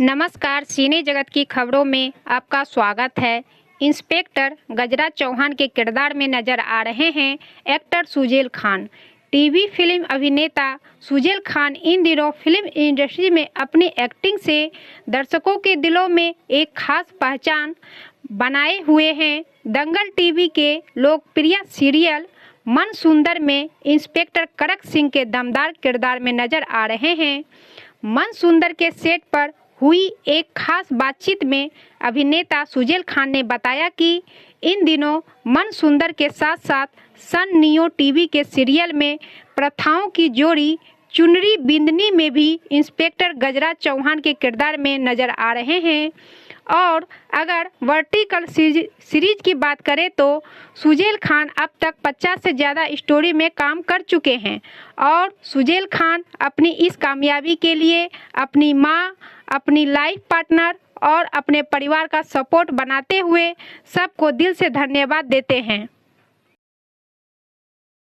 नमस्कार, सिने जगत की खबरों में आपका स्वागत है। इंस्पेक्टर गजराज चौहान के किरदार में नजर आ रहे हैं एक्टर सुजैल खान। टीवी फिल्म अभिनेता सुजैल खान इन दिनों फिल्म इंडस्ट्री में अपनी एक्टिंग से दर्शकों के दिलों में एक खास पहचान बनाए हुए हैं। दंगल टीवी के लोकप्रिय सीरियल मन सुंदर में इंस्पेक्टर कड़क सिंह के दमदार किरदार में नजर आ रहे हैं। मन सुंदर के सेट पर हुई एक खास बातचीत में अभिनेता सुजैल खान ने बताया कि इन दिनों मन सुंदर के साथ साथ सन नियो टीवी के सीरियल में प्रथाओं की जोड़ी चुनरी बिंदनी में भी इंस्पेक्टर गजराज चौहान के किरदार में नजर आ रहे हैं। और अगर वर्टिकल सीरीज की बात करें तो सुजैल खान अब तक 50 से ज़्यादा स्टोरी में काम कर चुके हैं और सुजैल खान अपनी इस कामयाबी के लिए अपनी मां, अपनी लाइफ पार्टनर और अपने परिवार का सपोर्ट बनाते हुए सबको दिल से धन्यवाद देते हैं।